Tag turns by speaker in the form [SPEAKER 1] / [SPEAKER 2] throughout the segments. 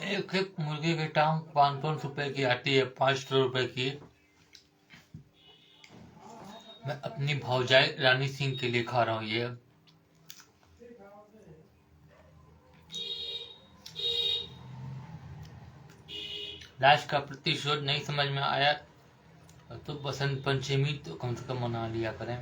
[SPEAKER 1] एक एक मुर्गे की टांग 500 रुपए की आती है, 500 रुपए की। मैं अपनी भौजाई रानी सिंह के लिए खा रहा हूँ ये। लास्ट का प्रतिशोध नहीं समझ में आया तो बसंत पंचमी तो कम से कम मना लिया करें।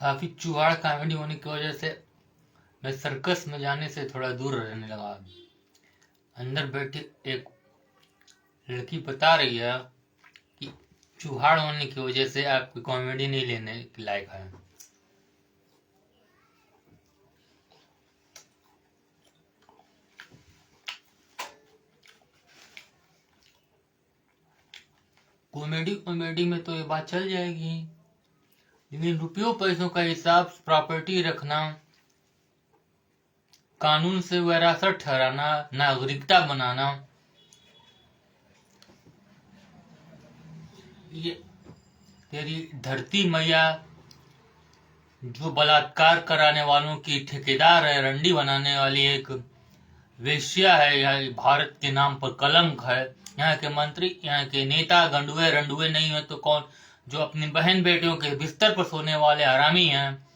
[SPEAKER 1] काफी चुहाड़ कॉमेडी होने की वजह से मैं सर्कस में जाने से थोड़ा दूर रहने लगा। अंदर बैठी एक लड़की बता रही है कि चुहाड़ होने की वजह से आपकी कॉमेडी नहीं लेने के लायक है। कॉमेडी में तो ये बात चल जाएगी, लेकिन रुपयों पैसों का हिसाब, प्रॉपर्टी रखना, कानून से विरासत ठहराना, नागरिकता बनाना, ये तेरी धरती मैया जो बलात्कार कराने वालों की ठेकेदार है, रंडी बनाने वाली एक वेश्या है, यह भारत के नाम पर कलंक है। यहाँ के मंत्री, यहाँ के नेता गंडुए रंडुए नहीं है तो कौन, जो अपनी बहन बेटियों के बिस्तर पर सोने वाले हरामी हैं,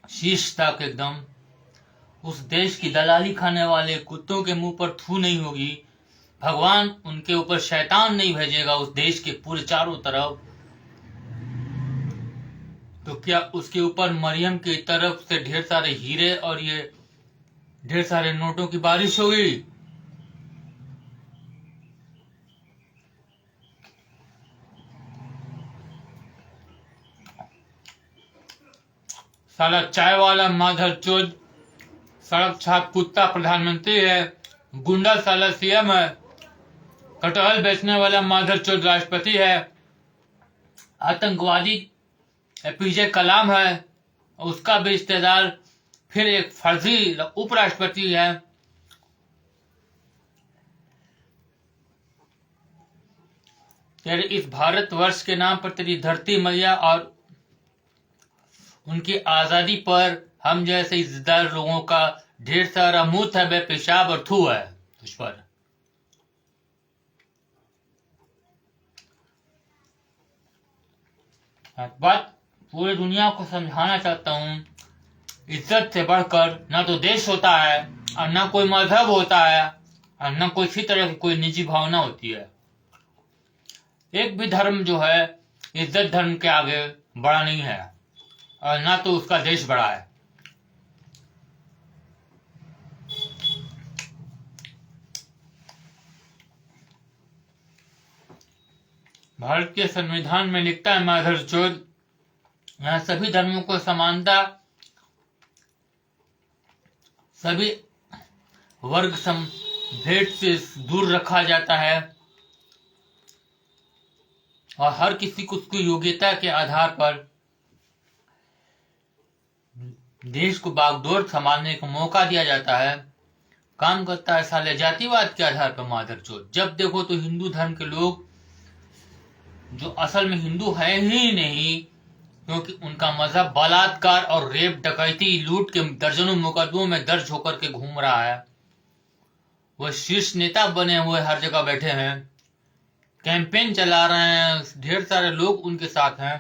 [SPEAKER 1] शीश तक एकदम। उस देश की दलाली खाने वाले कुत्तों के मुंह पर थू नहीं होगी। भगवान उनके ऊपर शैतान नहीं भेजेगा उस देश के पूरे चारों तरफ, तो क्या उसके ऊपर मरियम की तरफ से ढेर सारे हीरे और ये ढेर सारे नोटों की बारिश होगी। साला चाय वाला माधर चोद सड़क छाप कुत्ता प्रधानमंत्री है, गुंडा साला सीएम है, कटहल बेचने वाला माधर चोद राष्ट्रपति है, आतंकवादी एपीजे कलाम है, उसका भी रिश्तेदार फिर एक फर्जी उपराष्ट्रपति है। तेरे इस भारतवर्ष के नाम पर तेरी धरती मैया और उनकी आजादी पर हम जैसे इज्जतदार लोगों का ढेर सारा मूत है, बे पेशाब और थू है उस पर। बात पूरी दुनिया को समझाना चाहता हूं, इज्जत से बढ़कर ना तो देश होता है और ना कोई मजहब होता है और ना कोई इसी तरह की कोई निजी भावना होती है। एक भी धर्म जो है इज्जत धर्म के आगे बड़ा नहीं है और ना तो उसका देश बड़ा है। भारत के संविधान में लिखता है माधर चोद, यहाँ सभी धर्मों को समानता, सभी वर्ग भेद से दूर रखा जाता है और हर किसी को उसकी योग्यता के आधार पर देश को बागडोर संभालने का मौका दिया जाता है। काम करता है साले जातिवाद के आधार पर माधर चोद। जब देखो तो हिंदू धर्म के लोग जो असल में हिंदू है ही नहीं, क्योंकि उनका मजहब बलात्कार और रेप, डकैती, लूट के दर्जनों मुकदमों में दर्ज होकर के घूम रहा है। वह शीर्ष नेता बने हुए हर जगह बैठे हैं, कैंपेन चला रहे हैं, ढेर सारे लोग उनके साथ हैं।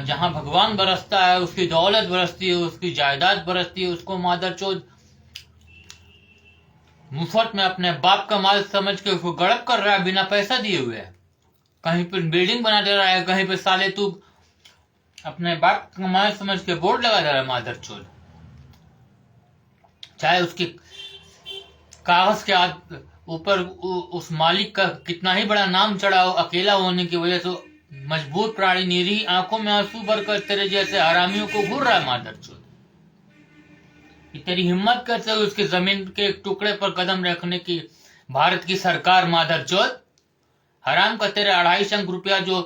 [SPEAKER 1] जहां भगवान बरसता है, उसकी दौलत बरसती है, उसकी जायदाद बरसती है, उसको मादरचोद मुफ्त में अपने बाप का माल समझ के उसको गड़प कर रहा है बिना पैसा दिए हुए। कहीं पे बिल्डिंग बना दे रहा है, कहीं पे साले तू अपने बाप का माल समझ के बोर्ड लगा दे रहा है मादरचोद। चाहे उसकी कागज के ऊपर उस मालिक का कितना ही बड़ा नाम चढ़ा हो, अकेला होने की वजह से मजबूर प्राणी निरी आंखों में आंसू भरकर तेरे जैसे हरामियों को घूर रहा है मादरचोद। तेरी हिम्मत कैसे हुई उसकी जमीन के एक टुकड़े पर कदम रखने की, भारत की सरकार मादरचोद। हराम का तेरे 250 रुपया जो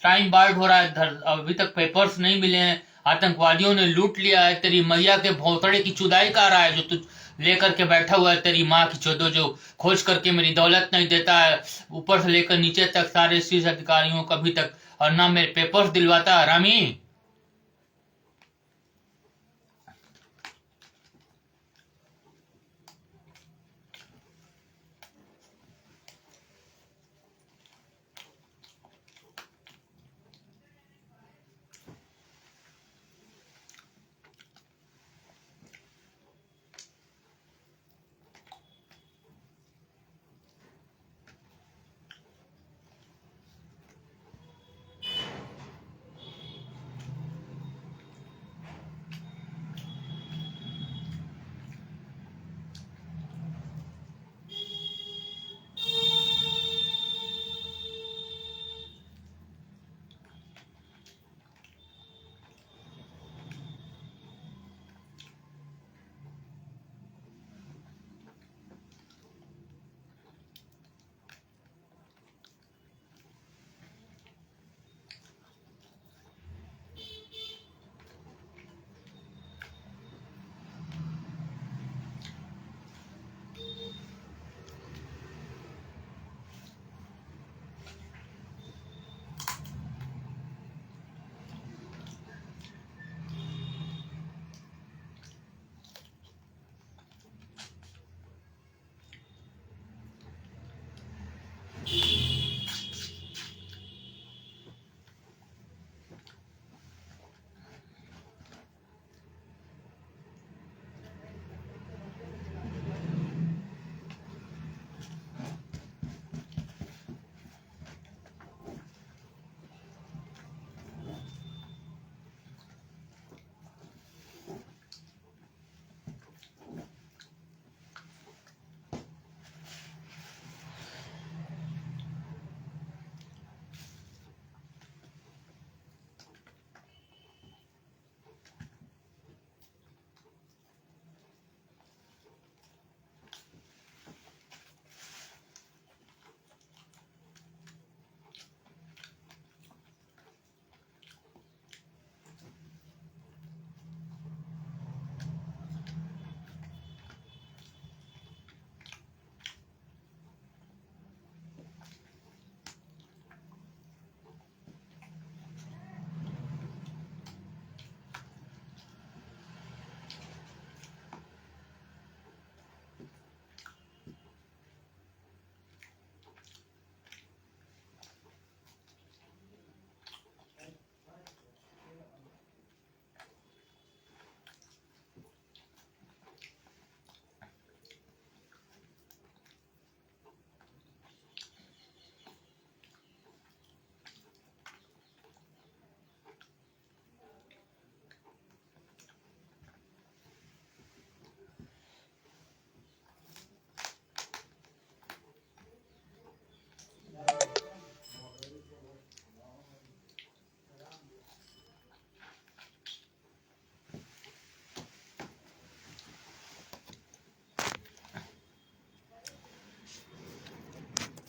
[SPEAKER 1] टाइम बार्ड हो रहा है, अभी तक पेपर्स नहीं मिले हैं, आतंकवादियों ने लूट लिया है, तेरी मैया के भौतड़े की चुदाई कर रहा है जो तू लेकर के बैठा हुआ है, तेरी माँ की चोदो जो खोज करके मेरी दौलत नहीं देता है, ऊपर से लेकर नीचे तक सारे शीर्ष अधिकारियों को अभी तक, और ना मेरे पेपर्स दिलवाता हरामी।